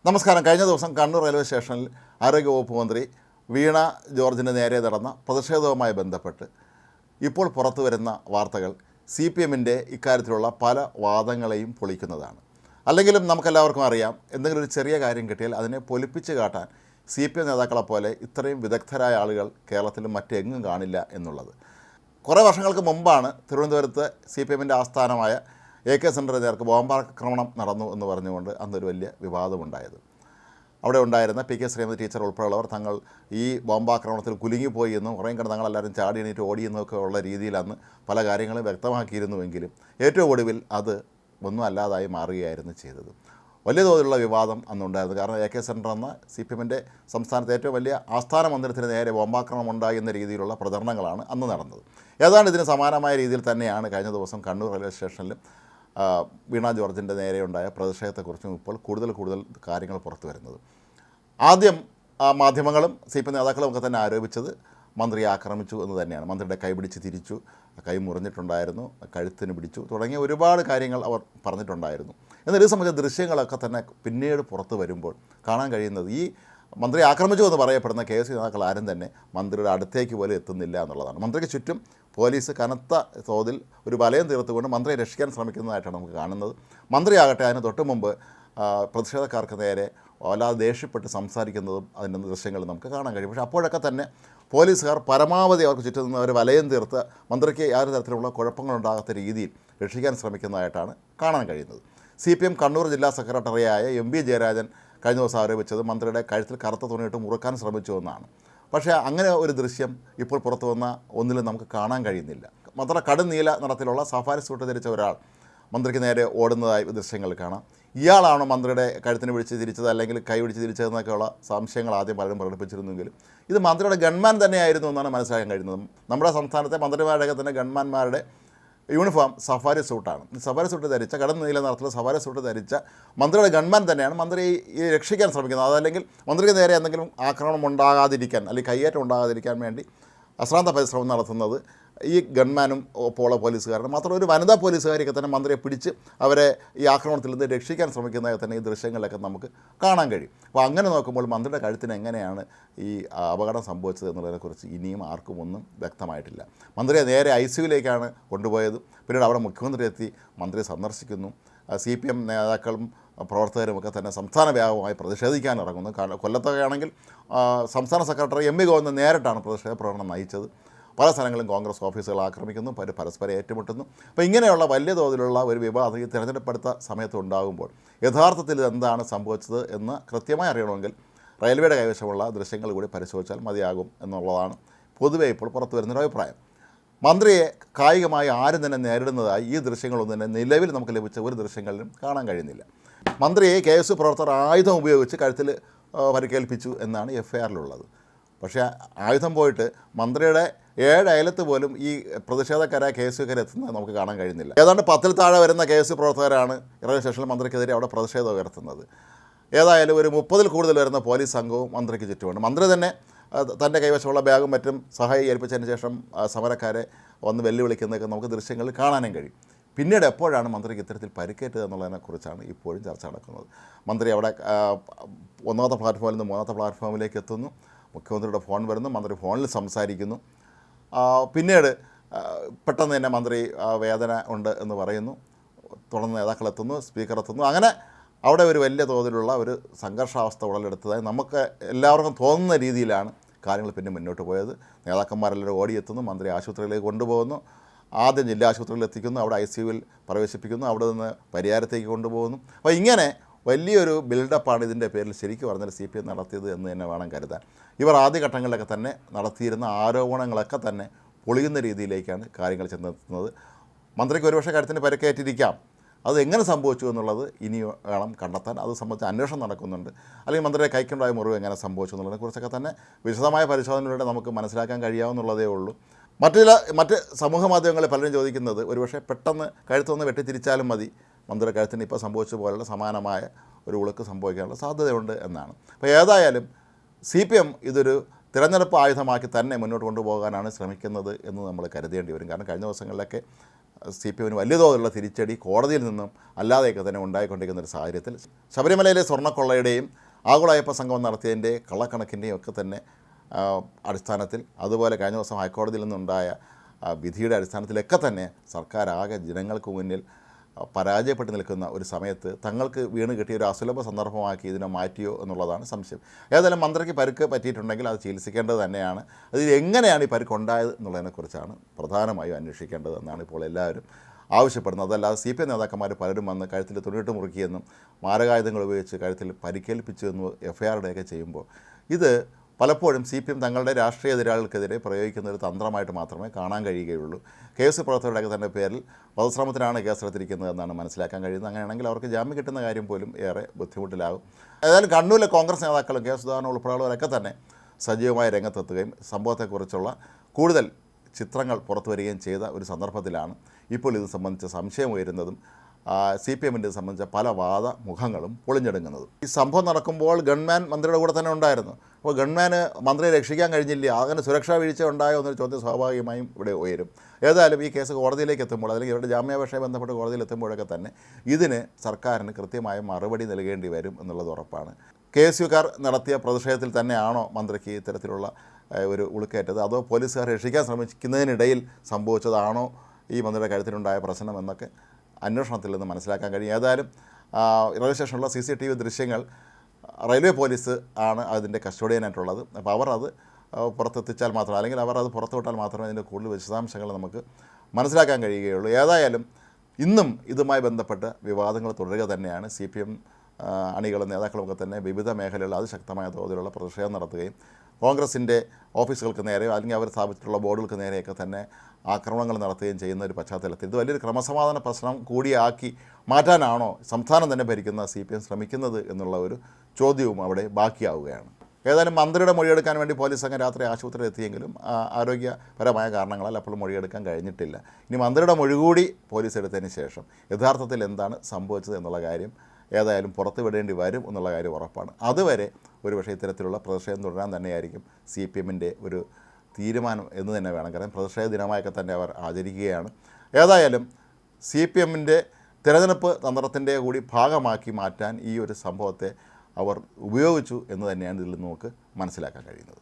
നമസ്കാരം. കഴിഞ്ഞ ദിവസം കണ്ണൂർ റെയിൽവേ സ്റ്റേഷനിൽ ആരോഗ്യവകുപ്പ് മന്ത്രി വീണ ജോർജിന് നേരെ നടന്ന പ്രതിഷേധവുമായി ബന്ധപ്പെട്ട് ഇപ്പോൾ പുറത്തു വരുന്ന വാർത്തകൾ CPMൻ്റെ ഇക്കാര്യത്തിലുള്ള പല വാദങ്ങളെയും പൊളിക്കുന്നതാണ്. അല്ലെങ്കിലും നമുക്കെല്ലാവർക്കും അറിയാം, എന്തെങ്കിലും ഒരു ചെറിയ കാര്യം കിട്ടിയാൽ അതിനെ പൊലിപ്പിച്ച് കാട്ടാൻ CPM നേതാക്കളെപ്പോലെ ഇത്രയും വിദഗ്ധരായ ആളുകൾ കേരളത്തിലും മറ്റെങ്ങും കാണില്ല എന്നുള്ളത്. കുറേ വർഷങ്ങൾക്ക് മുമ്പാണ് തിരുവനന്തപുരത്ത് CPMൻ്റെ ആസ്ഥാനമായ AK സെൻ്ററിന് നേർക്ക് ബോംബാക്രമണം നടന്നു എന്ന് പറഞ്ഞുകൊണ്ട് അന്നൊരു വലിയ വിവാദമുണ്ടായത്. അവിടെ ഉണ്ടായിരുന്ന PK ശ്രീമതി ടീച്ചർ ഉൾപ്പെടെയുള്ളവർ തങ്ങൾ ഈ ബോംബാക്രമണത്തിൽ കുലുങ്ങിപ്പോയി എന്നും കുറേ കണ്ട് തങ്ങളെല്ലാവരും ചാടി എണീറ്റ് ഓടിയെന്നൊക്കെ ഉള്ള രീതിയിൽ അന്ന് പല കാര്യങ്ങളും വ്യക്തമാക്കിയിരുന്നുവെങ്കിലും ഏറ്റവും ഒടുവിൽ അത് ഒന്നും അല്ലാതായി മാറുകയായിരുന്നു ചെയ്തത്. വലിയ തോതിലുള്ള വിവാദം അന്നുണ്ടായിരുന്നു. കാരണം AK സെൻ്റർ എന്ന CPMൻ്റെ സംസ്ഥാനത്തെ ഏറ്റവും വലിയ ആസ്ഥാന മന്ദിരത്തിന് നേരെ ബോംബാക്രമണം ഉണ്ടായി എന്ന രീതിയിലുള്ള പ്രചരണങ്ങളാണ് അന്ന് നടന്നത്. ഏതാണ്ട് ഇതിന് സമാനമായ രീതിയിൽ തന്നെയാണ് കഴിഞ്ഞ ദിവസം കണ്ണൂർ റെയിൽവേ സ്റ്റേഷനിലും വീണ ജോർജിൻ്റെ നേരെയുണ്ടായ പ്രതിഷേധത്തെക്കുറിച്ചും ഇപ്പോൾ കൂടുതൽ കാര്യങ്ങൾ പുറത്തു വരുന്നത്. ആദ്യം മാധ്യമങ്ങളും CPM നേതാക്കളും ഒക്കെ തന്നെ ആരോപിച്ചത് മന്ത്രിയെ ആക്രമിച്ചു എന്ന് തന്നെയാണ്. മന്ത്രിയുടെ കൈ പിടിച്ച് തിരിച്ചു, കൈ മുറിഞ്ഞിട്ടുണ്ടായിരുന്നു, കഴുത്തിന് പിടിച്ചു തുടങ്ങിയ ഒരുപാട് കാര്യങ്ങൾ അവർ പറഞ്ഞിട്ടുണ്ടായിരുന്നു. എന്നാൽ ഇത് സംബന്ധിച്ച ദൃശ്യങ്ങളൊക്കെ തന്നെ പിന്നീട് പുറത്തു വരുമ്പോൾ കാണാൻ കഴിയുന്നത് ഈ മന്ത്രി ആക്രമിച്ചു എന്ന് പറയപ്പെടുന്ന KS നേതാക്കൾ ആരും തന്നെ മന്ത്രിയുടെ അടുത്തേക്ക് പോലും എത്തുന്നില്ല എന്നുള്ളതാണ്. മന്ത്രിക്ക് ചുറ്റും പോലീസ് കനത്ത തോതിൽ ഒരു വലയം തീർത്തുകൊണ്ട് മന്ത്രിയെ രക്ഷിക്കാൻ ശ്രമിക്കുന്നതായിട്ടാണ് നമുക്ക് കാണുന്നത്. മന്ത്രിയാകട്ടെ അതിന് തൊട്ട് മുമ്പ് പ്രതിഷേധക്കാർക്ക് നേരെ വല്ലാതെ ദേഷ്യപ്പെട്ട് സംസാരിക്കുന്നതും അതിൻ്റെ ദൃശ്യങ്ങൾ നമുക്ക് കാണാൻ കഴിയും. പക്ഷേ അപ്പോഴൊക്കെ തന്നെ പോലീസുകാർ പരമാവധി അവർക്ക് ചുറ്റും നിന്ന് അവർ വലയം തീർത്ത് മന്ത്രിക്ക് യാതൊരു തരത്തിലുള്ള കുഴപ്പങ്ങളുണ്ടാകാത്ത രീതിയിൽ രക്ഷിക്കാൻ ശ്രമിക്കുന്നതായിട്ടാണ് കാണാൻ കഴിയുന്നത്. CPM കണ്ണൂർ ജില്ലാ സെക്രട്ടറിയായ MV ജയരാജൻ കഴിഞ്ഞ ദിവസം ആരോപിച്ചത് മന്ത്രിയുടെ കഴുത്തിൽ കറുത്ത തുണിയിട്ട് മുറുക്കാൻ ശ്രമിച്ചു എന്നാണ്. പക്ഷേ അങ്ങനെ ഒരു ദൃശ്യം ഇപ്പോൾ പുറത്തു വന്ന ഒന്നിലും നമുക്ക് കാണാൻ കഴിയുന്നില്ല. മാത്രമല്ല കടുനീല നിറത്തിലുള്ള സഫാരി സൂട്ട് ധരിച്ച ഒരാൾ മന്ത്രിക്ക് നേരെ ഓടുന്നതായി ദൃശ്യങ്ങൾ കാണാം. ഇയാളാണോ മന്ത്രിയുടെ കഴുത്തിന് പിടിച്ച് തിരിച്ചത് അല്ലെങ്കിൽ കൈ പിടിച്ച് തിരിച്ചതെന്നൊക്കെയുള്ള സംശയങ്ങൾ ആദ്യം പലരും പ്രകടിപ്പിച്ചിരുന്നെങ്കിലും ഇത് മന്ത്രിയുടെ ഗൺമാൻ തന്നെയായിരുന്നു എന്നാണ് മനസ്സിലാക്കാൻ കഴിയുന്നത്. നമ്മുടെ സംസ്ഥാനത്തെ മന്ത്രിമാരുടെയൊക്കെ തന്നെ ഗൺമാന്മാരുടെ യൂണിഫോം സഫാരി സൂട്ടാണ്. സഫാരി സൂട്ട് ധരിച്ച കടുനീല നിറത്തിലുള്ള സഫാരി സൂട്ട് ധരിച്ച മന്ത്രിയുടെ ഗൺമാൻ തന്നെയാണ് മന്ത്രി ഈ രക്ഷിക്കാൻ ശ്രമിക്കുന്നത്. അതല്ലെങ്കിൽ മന്ത്രിക്ക് നേരെ എന്തെങ്കിലും ആക്രമണം ഉണ്ടാകാതിരിക്കാൻ അല്ലെങ്കിൽ കയ്യേറ്റം ഉണ്ടാകാതിരിക്കാൻ വേണ്ടി അശ്രാന്ത പരിശ്രമം നടത്തുന്നത് ഈ ഗൺമാനും ഒപ്പമുള്ള പോലീസുകാരും മാത്രം ഒരു വനിതാ പോലീസുകാരെയൊക്കെ തന്നെ മന്ത്രിയെ പിടിച്ച് അവരെ ഈ ആക്രമണത്തിൽ നിന്ന് രക്ഷിക്കാൻ ശ്രമിക്കുന്നതൊക്കെ തന്നെ ഈ ദൃശ്യങ്ങളിലൊക്കെ നമുക്ക് കാണാൻ കഴിയും. അപ്പോൾ അങ്ങനെ നോക്കുമ്പോൾ മന്ത്രിയുടെ കഴുത്തിന് എങ്ങനെയാണ് ഈ അപകടം സംഭവിച്ചത് എന്നുള്ളതിനെക്കുറിച്ച് ഇനിയും ആർക്കും ഒന്നും വ്യക്തമായിട്ടില്ല. മന്ത്രിയെ നേരെ ICUവിലേക്കാണ് കൊണ്ടുപോയത്. പിന്നീട് അവിടെ മുഖ്യമന്ത്രി എത്തി മന്ത്രിയെ സന്ദർശിക്കുന്നു. CPM നേതാക്കളും പ്രവർത്തകരുമൊക്കെ തന്നെ സംസ്ഥാന വ്യാപകമായി പ്രതിഷേധിക്കാൻ ഇറങ്ങുന്നു. കാരണം കൊല്ലത്തൊക്കെയാണെങ്കിൽ സംസ്ഥാന സെക്രട്ടറി MV ഗോവിന്ദൻ നേരിട്ടാണ് പ്രതിഷേധ പ്രകടനം നയിച്ചത്. പല സ്ഥലങ്ങളും കോൺഗ്രസ് ഓഫീസുകൾ ആക്രമിക്കുന്നു, പരസ്പരം ഏറ്റുമുട്ടുന്നു. അപ്പോൾ ഇങ്ങനെയുള്ള വലിയ തോതിലുള്ള ഒരു വിവാദം ഈ തിരഞ്ഞെടുപ്പെടുത്ത സമയത്ത് ഉണ്ടാകുമ്പോൾ യഥാർത്ഥത്തിൽ എന്താണ് സംഭവിച്ചത് എന്ന് കൃത്യമായി അറിയണമെങ്കിൽ റെയിൽവേയുടെ കൈവശമുള്ള ദൃശ്യങ്ങൾ കൂടി പരിശോധിച്ചാൽ മതിയാകും എന്നുള്ളതാണ് പൊതുവെ ഇപ്പോൾ പുറത്തു വരുന്നൊരു അഭിപ്രായം. മന്ത്രിയെ കായികമായി ആരും തന്നെ നേരിടുന്നതായി ഈ ദൃശ്യങ്ങളൊന്നും തന്നെ നിലവിൽ നമുക്ക് ലഭിച്ച ഒരു ദൃശ്യങ്ങളിലും കാണാൻ കഴിയുന്നില്ല. മന്ത്രിയെ KS പ്രവർത്തകർ ആയുധം ഉപയോഗിച്ച് കഴുത്തിൽ പരിക്കേൽപ്പിച്ചു എന്നാണ് FIRലുള്ളത്. പക്ഷേ ആയുധം പോയിട്ട് മന്ത്രിയുടെ 7 അയലത്ത് പോലും ഈ പ്രതിഷേധക്കാരായ KSUക്കാർ എത്തുന്നത് നമുക്ക് കാണാൻ കഴിയുന്നില്ല. ഏതാണ്ട് 10-ൽ താഴെ വരുന്ന KSU പ്രവർത്തകരാണ് റെയിൽവേ സ്റ്റേഷനിൽ മന്ത്രിക്കെതിരെ അവിടെ പ്രതിഷേധം ഉയർത്തുന്നത്. ഏതായാലും ഒരു 30-ൽ കൂടുതൽ വരുന്ന പോലീസ് സംഘവും മന്ത്രിക്ക് ചുറ്റുമുണ്ട്. മന്ത്രി തന്നെ തൻ്റെ കൈവശമുള്ള ബാഗും മറ്റും സഹായി ഏൽപ്പിച്ചതിന് ശേഷം സമരക്കാരെ വന്ന് വെല്ലുവിളിക്കുന്നതൊക്കെ നമുക്ക് ദൃശ്യങ്ങളിൽ കാണാനും കഴിയും. പിന്നീട് എപ്പോഴാണ് മന്ത്രിക്ക് ഇത്തരത്തിൽ പരിക്കേറ്റത് എന്നുള്ളതിനെക്കുറിച്ചാണ് ഇപ്പോഴും ചർച്ച നടക്കുന്നത്. മന്ത്രി അവിടെ 1ാമത്തെ പ്ലാറ്റ്ഫോമിൽ നിന്ന് 3ാമത്തെ പ്ലാറ്റ്ഫോമിലേക്ക് എത്തുന്നു. മുഖ്യമന്ത്രിയുടെ ഫോൺ വരുന്നു, മന്ത്രി ഫോണിൽ സംസാരിക്കുന്നു. പിന്നീട് പെട്ടെന്ന് തന്നെ മന്ത്രി വേദന ഉണ്ട് എന്ന് പറയുന്നു. തുടർന്ന് നേതാക്കളെത്തുന്നു, സ്പീക്കർ എത്തുന്നു. അങ്ങനെ അവിടെ ഒരു വലിയ തോതിലുള്ള ഒരു സംഘർഷാവസ്ഥ ഉടലെടുത്തതായി നമുക്ക് എല്ലാവർക്കും തോന്നുന്ന രീതിയിലാണ് കാര്യങ്ങൾ പിന്നെ മുന്നോട്ട് പോയത്. നേതാക്കന്മാരെല്ലാവരും ഓടിയെത്തുന്നു, മന്ത്രി ആശുപത്രിയിലേക്ക് കൊണ്ടുപോകുന്നു. ആദ്യം ജില്ലാ ആശുപത്രിയിൽ എത്തിക്കുന്നു, അവിടെ ICUവിൽ പ്രവേശിപ്പിക്കുന്നു, അവിടെ നിന്ന് പരിയാരത്തേക്ക് കൊണ്ടുപോകുന്നു. അപ്പോൾ ഇങ്ങനെ വലിയൊരു ബിൽഡപ്പാണ് ഇതിൻ്റെ പേരിൽ ശരിക്കും പറഞ്ഞാൽ CPM നടത്തിയത് എന്ന് തന്നെ വേണം കരുതാൻ. ഇവർ ആദ്യഘട്ടങ്ങളിലൊക്കെ തന്നെ നടത്തിയിരുന്ന ആരോപണങ്ങളൊക്കെ തന്നെ പൊളിയുന്ന രീതിയിലേക്കാണ് കാര്യങ്ങൾ ചെന്നെത്തുന്നത്. മന്ത്രിക്ക് ഒരുപക്ഷെ കാര്യത്തിന് പരിക്കേറ്റിരിക്കാം. അത് എങ്ങനെ സംഭവിച്ചു എന്നുള്ളത് ഇനി വേണം കണ്ടെത്താൻ. അത് സംബന്ധിച്ച് അന്വേഷണം നടക്കുന്നുണ്ട്. അല്ലെങ്കിൽ മന്ത്രിയുടെ കൈക്കുണ്ടായ മുറിവ് എങ്ങനെ സംഭവിച്ചു എന്നുള്ളതിനെക്കുറിച്ചൊക്കെ തന്നെ വിശദമായ പരിശോധനയിലൂടെ നമുക്ക് മനസ്സിലാക്കാൻ കഴിയാവുന്നുള്ളതേ ഉള്ളൂ. മറ്റ് സമൂഹ മാധ്യമങ്ങളിൽ പലരും ചോദിക്കുന്നത് ഒരുപക്ഷെ പെട്ടെന്ന് കഴുത്തൊന്ന് വെട്ടിത്തിരിച്ചാലും മതി, മന്ത്രിയുടെ കഴുത്തിന് ഇപ്പോൾ സംഭവിച്ച പോലുള്ള സമാനമായ ഒരു ഉളുക്ക് സംഭവിക്കാനുള്ള സാധ്യതയുണ്ട് എന്നാണ്. അപ്പോൾ ഏതായാലും CPM ഇതൊരു തിരഞ്ഞെടുപ്പ് ആയുധമാക്കി തന്നെ മുന്നോട്ട് കൊണ്ടുപോകാനാണ് ശ്രമിക്കുന്നത് എന്ന് നമ്മൾ കരുതേണ്ടി വരും. കാരണം കഴിഞ്ഞ ദിവസങ്ങളിലൊക്കെ CPM വലിയ തോതിലുള്ള തിരിച്ചടി കോടതിയിൽ നിന്നും അല്ലാതെയൊക്കെ തന്നെ ഉണ്ടായിക്കൊണ്ടിരിക്കുന്ന ഒരു സാഹചര്യത്തിൽ ശബരിമലയിലെ സ്വർണ്ണക്കൊള്ളയുടെയും ആഗോള സംഗമം നടത്തിയതിൻ്റെ കള്ളക്കണക്കിൻ്റെയും ഒക്കെ തന്നെ അടിസ്ഥാനത്തിൽ, അതുപോലെ കഴിഞ്ഞ ദിവസം ഹൈക്കോടതിയിൽ നിന്നുണ്ടായ വിധിയുടെ അടിസ്ഥാനത്തിലൊക്കെ തന്നെ സർക്കാർ ആകെ ജനങ്ങൾക്ക് മുന്നിൽ പരാജയപ്പെട്ട് നിൽക്കുന്ന ഒരു സമയത്ത് തങ്ങൾക്ക് വീണ് കിട്ടിയ ഒരു അസുലഭ സന്ദർഭമാക്കി ഇതിനെ മാറ്റിയോ എന്നുള്ളതാണ് സംശയം. ഏതായാലും മന്ത്രിക്ക് പരുക്ക് പറ്റിയിട്ടുണ്ടെങ്കിൽ അത് ചികിത്സിക്കേണ്ടത് തന്നെയാണ്. അതിൽ എങ്ങനെയാണ് ഈ പരുക്കുണ്ടായത് എന്നുള്ളതിനെക്കുറിച്ചാണ് പ്രധാനമായും അന്വേഷിക്കേണ്ടത് എന്നാണ് ഇപ്പോൾ എല്ലാവരും ആവശ്യപ്പെടുന്നത്. അതല്ലാതെ CPM നേതാക്കന്മാർ പലരും വന്ന് കഴുത്തിൽ തുണിയിട്ട് മുറുക്കിയെന്നും മാരകായുധങ്ങൾ ഉപയോഗിച്ച് കഴുത്തിൽ പരിക്കേൽപ്പിച്ചു എന്നും FIRയുടെയൊക്കെ ചെയ്യുമ്പോൾ ഇത് പലപ്പോഴും CPM തങ്ങളുടെ രാഷ്ട്രീയ എതിരാളികൾക്കെതിരെ പ്രയോഗിക്കുന്ന ഒരു തന്ത്രമായിട്ട് മാത്രമേ കാണാൻ കഴിയുകയുള്ളൂ. കേസ് പ്രവർത്തകരുടെയൊക്കെ തന്നെ പേരിൽ വധശ്രമത്തിനാണ് കേസെടുത്തിരിക്കുന്നത് എന്നാണ് മനസ്സിലാക്കാൻ കഴിയുന്നത്. അങ്ങനെയാണെങ്കിൽ അവർക്ക് ജാമ്യം കിട്ടുന്ന കാര്യം പോലും ഏറെ ബുദ്ധിമുട്ടിലാകും. ഏതായാലും കണ്ണൂരിലെ കോൺഗ്രസ് നേതാക്കളും കെ സുധാകരൻ ഉൾപ്പെടെയുള്ളവരൊക്കെ തന്നെ സജീവമായി രംഗത്തെത്തുകയും സംഭവത്തെക്കുറിച്ചുള്ള കൂടുതൽ ചിത്രങ്ങൾ പുറത്തു വരികയും ചെയ്ത ഒരു സന്ദർഭത്തിലാണ് ഇപ്പോൾ ഇത് സംബന്ധിച്ച സംശയം ഉയരുന്നതും CPMൻ്റെ സംബന്ധിച്ച പല വാദമുഖങ്ങളും പൊളിഞ്ഞെടുങ്ങുന്നത്. ഈ സംഭവം നടക്കുമ്പോൾ ഗൺമാൻ മന്ത്രിയുടെ കൂടെ തന്നെ ഉണ്ടായിരുന്നു. അപ്പോൾ ഗൺമാന് മന്ത്രിയെ രക്ഷിക്കാൻ കഴിഞ്ഞില്ല, അങ്ങനെ സുരക്ഷാ വീഴ്ച ഉണ്ടായോ എന്നൊരു ചോദ്യം സ്വാഭാവികമായും ഇവിടെ ഉയരും. ഏതായാലും ഈ കേസ് കോടതിയിലേക്ക് എത്തുമ്പോൾ, അല്ലെങ്കിൽ ഇവരുടെ ജാമ്യാപേക്ഷയെ ബന്ധപ്പെട്ട് കോടതിയിൽ എത്തുമ്പോഴൊക്കെ തന്നെ ഇതിന് സർക്കാരിന് കൃത്യമായ മറുപടി നൽകേണ്ടി വരും എന്നുള്ളത് ഉറപ്പാണ്. KSUക്കാർ നടത്തിയ പ്രതിഷേധത്തിൽ തന്നെയാണോ മന്ത്രിക്ക് ഇത്തരത്തിലുള്ള ഒരു ഉളുക്കേറ്റത്, അതോ പോലീസുകാർ രക്ഷിക്കാൻ ശ്രമിക്കുന്നതിനിടയിൽ സംഭവിച്ചതാണോ ഈ മന്ത്രിയുടെ കഴുത്തിലുണ്ടായ പ്രശ്നം എന്നൊക്കെ അന്വേഷണത്തിൽ നിന്ന് മനസ്സിലാക്കാൻ കഴിയും. ഏതായാലും റെയിൽവേ സ്റ്റേഷനിലുള്ള CCTV ദൃശ്യങ്ങൾ റെയിൽവേ പോലീസ് ആണ് അതിൻ്റെ കസ്റ്റോഡിയനായിട്ടുള്ളത്. അപ്പോൾ അവർ അത് പുറത്തെത്തിച്ചാൽ മാത്രം, അല്ലെങ്കിൽ അവർ അത് പുറത്തുവിട്ടാൽ മാത്രമേ അതിൻ്റെ കൂടുതൽ വിശദാംശങ്ങൾ നമുക്ക് മനസ്സിലാക്കാൻ കഴിയുകയുള്ളൂ. ഏതായാലും ഇന്നും ഇതുമായി ബന്ധപ്പെട്ട് വിവാദങ്ങൾ തുടരുക തന്നെയാണ്. CPM അണികളും നേതാക്കളുമൊക്കെ തന്നെ വിവിധ മേഖലകളിൽ അതിശക്തമായ തോതിലുള്ള പ്രതിഷേധം നടത്തുകയും കോൺഗ്രസിൻ്റെ ഓഫീസുകൾക്ക് നേരെ, അല്ലെങ്കിൽ അവർ സ്ഥാപിച്ചിട്ടുള്ള ബോർഡുകൾക്ക് നേരെയൊക്കെ തന്നെ ആക്രമണങ്ങൾ നടത്തുകയും ചെയ്യുന്ന ഒരു പശ്ചാത്തലത്തിൽ ഇത് വലിയൊരു ക്രമസമാധാന പ്രശ്നം കൂടിയാക്കി മാറ്റാനാണോ സംസ്ഥാനം തന്നെ ഭരിക്കുന്ന CPM ശ്രമിക്കുന്നത് എന്നുള്ള ഒരു ചോദ്യവും അവിടെ ബാക്കിയാവുകയാണ്. ഏതായാലും മന്ത്രിയുടെ മൊഴിയെടുക്കാൻ വേണ്ടി പോലീസ് സംഘം രാത്രി ആശുപത്രിയിൽ എത്തിയെങ്കിലും ആരോഗ്യപരമായ കാരണങ്ങളാൽ അപ്പോൾ മൊഴിയെടുക്കാൻ കഴിഞ്ഞിട്ടില്ല. ഇനി മന്ത്രിയുടെ മൊഴി കൂടി പോലീസ് എടുത്തതിന് ശേഷം യഥാർത്ഥത്തിൽ എന്താണ് സംഭവിച്ചത് എന്നുള്ള കാര്യം ഏതായാലും പുറത്ത് വിടേണ്ടി വരും എന്നുള്ള കാര്യം ഉറപ്പാണ്. അതുവരെ ഒരുപക്ഷെ ഇത്തരത്തിലുള്ള പ്രതിഷേധം തുടരാൻ തന്നെയായിരിക്കും CPMൻ്റെ ഒരു തീരുമാനം എന്ന് തന്നെ വേണം. കാരണം പ്രതിഷേധ ദിനമായൊക്കെ തന്നെ അവർ ആചരിക്കുകയാണ്. ഏതായാലും CPMൻ്റെ തിരഞ്ഞെടുപ്പ് തന്ത്രത്തിൻ്റെ കൂടി ഭാഗമാക്കി മാറ്റാൻ ഈ ഒരു സംഭവത്തെ അവർ ഉപയോഗിച്ചു എന്ന് തന്നെയാണ് ഇതിൽ നമുക്ക് മനസ്സിലാക്കാൻ കഴിയുന്നത്.